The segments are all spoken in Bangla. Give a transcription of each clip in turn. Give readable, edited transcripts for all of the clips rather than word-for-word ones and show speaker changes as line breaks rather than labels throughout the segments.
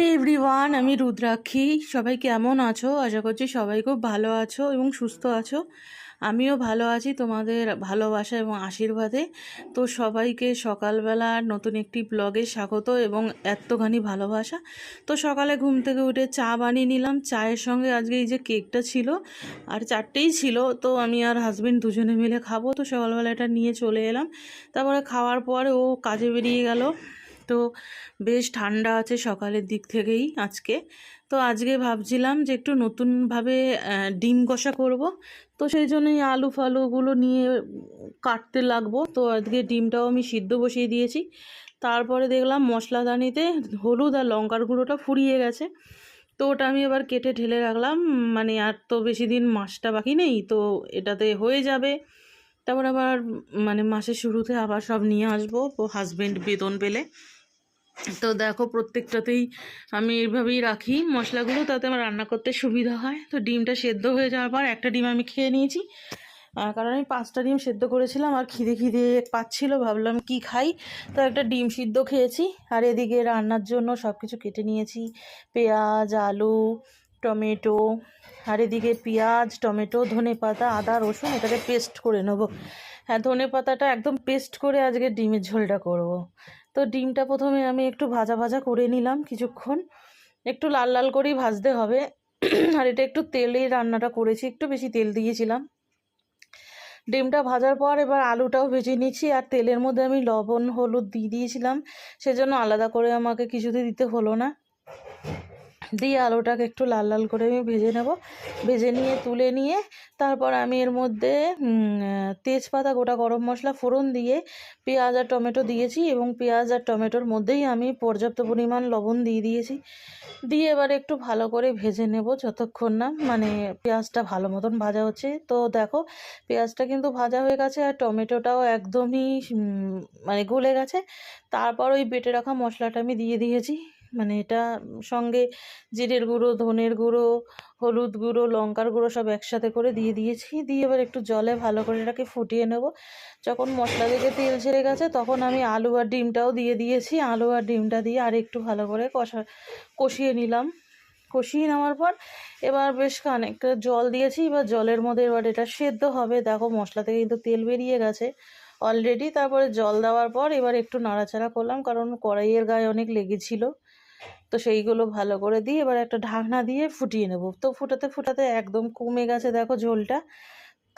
হে এভরিওয়ান, আমি রুদ্রাক্ষী। সবাই কেমন আছো? আশা করছি সবাই খুব ভালো আছো এবং সুস্থ আছো। আমিও ভালো আছি তোমাদের ভালোবাসা এবং আশীর্বাদে। তো সবাইকে সকালবেলা নতুন একটি ব্লগে স্বাগত এবং এতখানি ভালোবাসা। তো সকালে ঘুম থেকে উঠে চা বানিয়ে নিলাম। চায়ের সঙ্গে আজকে এই যে কেকটা ছিল, আর চারটেই ছিল, তো আমি আর হাজবেন্ড দুজনে মিলে খাবো। তো সকালবেলা এটা নিয়ে চলে এলাম। তারপরে খাওয়ার পরে ও কাজে বেরিয়ে গেল। তো বেশ ঠান্ডা আছে সকালের দিক থেকেই আজকে। তো আজকে ভাবছিলাম যে একটু নতুনভাবে ডিম কষা করব। তো সেই জন্যই আলু ফালুগুলো নিয়ে কাটতে লাগবো। তো আজকে ডিমটাও আমি সিদ্ধ বসিয়ে দিয়েছি। তারপরে দেখলাম মশলাদানিতে হলুদ আর লঙ্কার গুঁড়োটা ফুরিয়ে গেছে। তো ওটা আমি এবার কেটে ঢেলে রাখলাম। মানে আর তো বেশি দিন মাসটা বাকি নেই, তো এটাতে হয়ে যাবে। তারপর আবার মানে মাসের শুরুতে আবার সব নিয়ে আসবো হাজবেন্ড বেতন পেলে। তো দেখো প্রত্যেকটাতেই আমি এইভাবেই রাখি মশলাগুলো, তাতে আমার রান্না করতে সুবিধা হয়। তো ডিমটা সেদ্ধ হয়ে যাওয়ার পর একটা ডিম আমি খেয়ে নিয়েছি, কারণ আমি 5টা ডিম সেদ্ধ করেছিলাম আর খিদে খিদে পাচ্ছিল, ভাবলাম কি খাই। তো একটা ডিম সিদ্ধ খেয়েছি। আর এদিকে রান্নার জন্য সব কিছু কেটে নিয়েছি, পেঁয়াজ, আলু, টমেটো। আর এদিকে পেঁয়াজ, টমেটো, ধনেপাতা, আদা, রসুন এটাকে পেস্ট করে নেবো। হ্যাঁ, ধনেপাতাটা একদম পেস্ট করে আজকে ডিমের ঝোলটা করব। তো ডিমটা প্রথমে আমি একটু ভাজা ভাজা করে নিলাম কিছুক্ষণ, একটু লাল লাল করেই ভাজতে হবে। আর এটা একটু তেলেই রান্নাটা করেছি, একটু বেশি তেল দিয়েছিলাম। ডিমটা ভাজার পর এবার আলুটাও ভেজে নিচ্ছি। আর তেলের মধ্যে আমি লবণ হলুদ দিয়ে দিয়েছিলাম, সেজন্য আলাদা করে আমাকে কিছুতে দিতে হলো না। দিয়ে আলুটাকে একটু লাল লাল করে আমি ভেজে নেব। ভেজে নিয়ে তুলে নিয়ে তারপর আমি এর মধ্যে তেজপাতা, গোটা গরম মশলা ফোড়ন দিয়ে পেঁয়াজ আর টমেটো দিয়েছি, এবং পেঁয়াজ আর টমেটোর মধ্যেই আমি পর্যাপ্ত পরিমাণ লবণ দিয়ে দিয়েছি। দিয়ে এবার একটু ভালো করে ভেজে নেব যতক্ষণ না মানে পেঁয়াজটা ভালো মতন ভাজা হচ্ছে। তো দেখো পেঁয়াজটা কিন্তু ভাজা হয়ে গেছে আর টমেটোটাও একদমই মানে গলে গেছে। তারপর ওই বেটে রাখা মশলাটা আমি দিয়ে দিয়েছি। মানে এটা সঙ্গে জিরের গুঁড়ো, ধনের গুঁড়ো, হলুদ গুঁড়ো, লঙ্কার গুঁড়ো সব একসাথে করে দিয়ে দিয়েছি। দিয়ে এবার একটু জলে ভালো করে এটাকে ফুটিয়ে নেব। যখন মশলা থেকে তেল ছেড়ে গেছে তখন আমি আলু আর ডিমটাও দিয়ে দিয়েছি। আলু আর ডিমটা দিয়ে আর একটু ভালো করে কষিয়ে নিলাম। কষিয়ে নেওয়ার পর এবার বেশ খানিকটা জল দিয়েছি। এবার জলের মধ্যে এবার এটা সেদ্ধ হবে। দেখো মশলা থেকে কিন্তু তেল বেরিয়ে গেছে অলরেডি। তারপরে জল দেওয়ার পর এবার একটু নাড়াচাড়া করলাম, কারণ কড়াইয়ের গায়ে অনেক লেগেছিল। তো সেইগুলো ভালো করে দিয়ে এবার একটা ঢাকনা দিয়ে ফুটিয়ে নেব। তো ফুটাতে ফুটাতে একদম কমে গেছে দেখো ঝোলটা।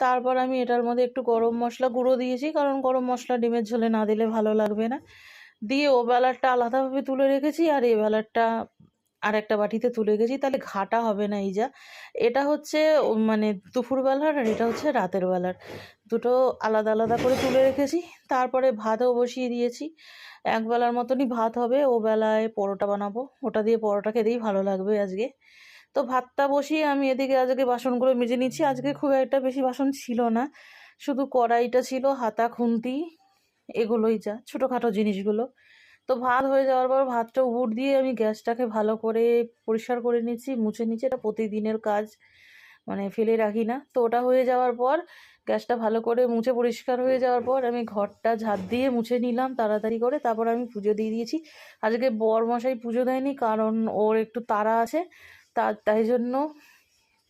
তারপর আমি এটার মধ্যে একটু গরম মশলা গুঁড়ো দিয়েছি, কারণ গরম মশলা ডিমের ঝোলে না দিলে ভালো লাগবে না। দিয়ে ও বেলারটা আলাদাভাবে তুলে রেখেছি, আর এই বেলারটা আর একটা বাটিতে তুলে গেছি, তাহলে ঘাটা হবে না। এই যা এটা হচ্ছে মানে দুপুরবেলার, আর এটা হচ্ছে রাতের বেলার, দুটো আলাদা আলাদা করে তুলে রেখেছি। তারপরে ভাতও বসিয়ে দিয়েছি। একবেলার মতনই ভাত হবে, ও বেলায় পরোটা বানাবো, ওটা দিয়ে পরোটা খেতেই ভালো লাগবে আজকে। তো ভাতটা বসিয়ে আমি এদিকে আজকে বাসনগুলো মেজে নিচ্ছি। আজকে খুব একটা বেশি বাসন ছিল না, শুধু কড়াইটা ছিল, হাতা খুন্তি এগুলোই, যা ছোটোখাটো জিনিসগুলো। তো ভাত হয়ে যাওয়ার পর ভাতটা উপর দিয়ে আমি গ্যাসটাকে ভালো করে পরিষ্কার করে নিচ্ছি, মুছে নিচ্ছি। এটা প্রতিদিনের কাজ, মানে ফেলে রাখি না। তো ওটা হয়ে যাওয়ার পর গ্যাসটা ভালো করে মুছে পরিষ্কার হয়ে যাওয়ার পর আমি ঘরটা ঝাঁট দিয়ে মুছে নিলাম তাড়াতাড়ি করে। তারপর আমি পুজো দিয়ে দিয়েছি। আজকে বরমশাই পুজো দেয়নি, কারণ ওর একটু তাড়া আছে, তাই জন্য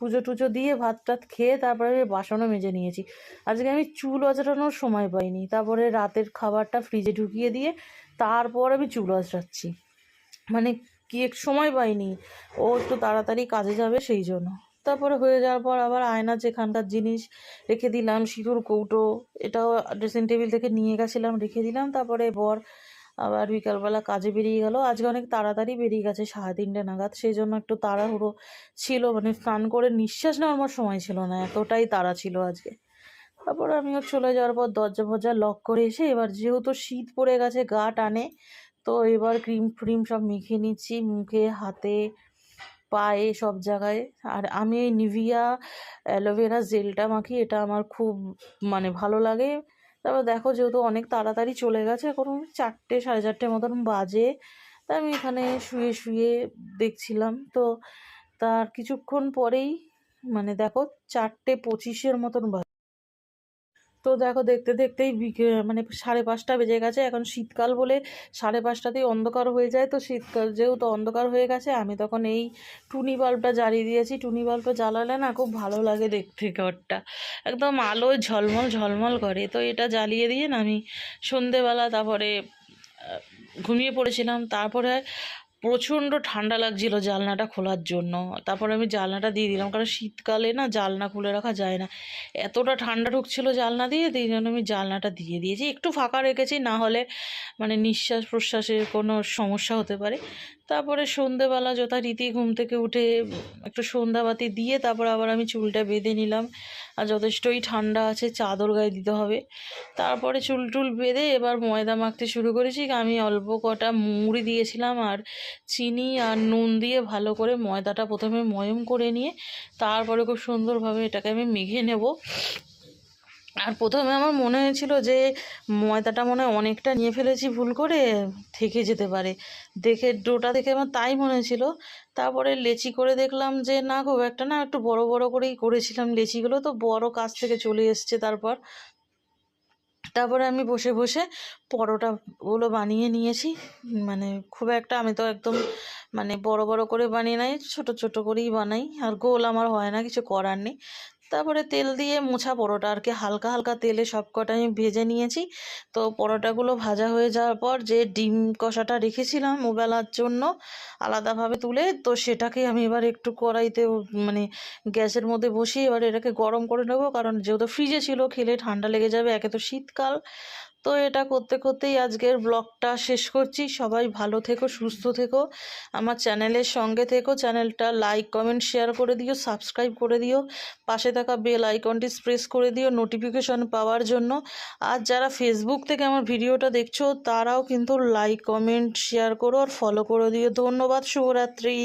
পুজো টুজো দিয়ে ভাত টাত খেয়ে তারপরে আমি বাসনও মেজে নিয়েছি। আজকে আমি চুল আঁচড়ানোর সময় পাইনি। তারপরে রাতের খাবারটা ফ্রিজে ঢুকিয়ে দিয়ে তারপর আমি চুল আঁচড়াচ্ছি, মানে কি এক সময় পাইনি, ও একটু তাড়াতাড়ি কাজে যাবে সেই জন্য। তারপরে হয়ে যাওয়ার পর আবার আয়নার যেখানকার জিনিস রেখে দিলাম, সিঁদুর কৌটো এটাও ড্রেসিং টেবিল থেকে নিয়ে গেছিলাম, রেখে দিলাম। তারপরে বর আবার বিকালবেলা কাজে বেরিয়ে গেল। আজকে অনেক তাড়াতাড়ি বেরিয়ে গেছে, 3:30 নাগাদ, সেই জন্য একটু তাড়াহুড়ো ছিল, মানে স্নান করে নিঃশ্বাস নেওয়ার আমার সময় ছিল না, এতটাই তাড়া ছিল আজকে। তারপর আমিও চলে যাওয়ার পর দরজা ফরজা লক করে এসে এবার যেহেতু শীত পড়ে গেছে গা টানে, তো এবার ক্রিম ফ্রিম সব মেখে নিচ্ছি মুখে, হাতে, পায়ে, সব জায়গায়। আর আমি এই নিভিয়া অ্যালোভেরা জেলটা মাখি, এটা আমার খুব মানে ভালো লাগে। তারপর দেখো যেহেতু অনেক তাড়াতাড়ি চলে গেছে, এখন 4টে 4:30 মতন বাজে, তাই আমি এখানে শুয়ে শুয়ে দেখছিলাম। তো তার কিছুক্ষণ পরেই মানে দেখো 4:25 মতন বাজে। তো দেখো দেখতে দেখতেই মানে 5:30 বেজে গেছে। এখন শীতকাল বলে 5:30তেই অন্ধকার হয়ে যায়। তো শীতকাল যেহেতু অন্ধকার হয়ে গেছে, আমি তখন এই টুনি বাল্বটা জ্বালিয়ে দিয়েছি। টুনি বাল্বটা জ্বালালে না খুব ভালো লাগে দেখতে, ঘরটা একদম আলোয় ঝলমল ঝলমল করে। তো এটা জ্বালিয়ে দিয়ে না আমি সন্ধেবেলা তারপরে ঘুমিয়ে পড়েছিলাম। তারপরে প্রচণ্ড ঠান্ডা লাগছিল জানলাটা খোলার জন্য, তারপরে আমি জানলাটা দিয়ে দিলাম, কারণ শীতকালে না জানলা খুলে রাখা যায় না, এতটা ঠান্ডা ঢুকছিল জানলা দিয়ে, এই জন্য আমি জানলাটা দিয়ে দিয়েছি। একটু ফাঁকা রেখেছি, না হলে মানে নিঃশ্বাস প্রশ্বাসের কোনো সমস্যা হতে পারে। তারপরে সন্ধেবেলা যথারীতি ঘুম থেকে উঠে একটু সন্ধ্যাবাতি দিয়ে তারপর আবার আমি চুলটা বেঁধে নিলাম। আর যথেষ্টই ঠান্ডা আছে, চাদর গায়ে দিতে হবে। তারপরে চুল টুল বেঁধে এবার ময়দা মাখতে শুরু করেছি। আমি অল্প কটা মুড়ি দিয়েছিলাম আর চিনি আর নুন দিয়ে ভালো করে ময়দাটা প্রথমে ময়ম করে নিয়ে তারপরে খুব সুন্দরভাবে এটাকে আমি মেখে নেব। আর প্রথমে আমার মনে হয়েছিল যে ময়দাটা মনে হয় অনেকটা নিয়ে ফেলেছি, ভুল করে থেকে যেতে পারে, দেখে ডোটা দেখে আমার তাই মনে ছিল। তারপরে লেচি করে দেখলাম যে না, খুব একটা না, একটু বড় বড় করেই করেছিলাম লেচিগুলো, তো বড় কাজ থেকে চলে এসছে। তারপরে আমি বসে বসে পরোটাগুলো বানিয়ে নিয়েছি। মানে খুব একটা আমি তো একদম মানে বড় বড় করে বানিয়ে নাই, ছোট ছোট করেই বানাই, আর গোল আমার হয় না, কিছু করার নেই। তারপরে তেল দিয়ে মোছা পরোটা আর কি, হালকা হালকা তেলে সব কটা আমি ভেজে নিয়েছি। তো পরোটাগুলো ভাজা হয়ে যাওয়ার পর যে ডিম কষাটা রেখেছিলাম ওবেলার জন্য আলাদাভাবে তুলে, তো সেটাকে আমি এবার একটু কড়াইতে মানে গ্যাসের মধ্যে বসিয়ে এবার এটাকে গরম করে নেবো, কারণ যেহেতু ফ্রিজে ছিল খেলে ঠান্ডা লেগে যাবে, একে তো শীতকাল। তো এটা করতে করতেই আজকের ব্লগটা শেষ করছি। সবাই ভালো থেকো, সুস্থ থেকো, আমার চ্যানেলের সঙ্গে থেকো, চ্যানেলটা লাইক কমেন্ট শেয়ার করে দিও, সাবস্ক্রাইব করে দিও, পাশে থাকা বেল আইকনটি প্রেস করে দিও নোটিফিকেশন পাওয়ার জন্য। আর যারা ফেসবুক থেকে আমার ভিডিওটা দেখছো তারাও কিন্তু লাইক কমেন্ট শেয়ার করো আর ফলো করে দিও। ধন্যবাদ, শুভরাত্রি।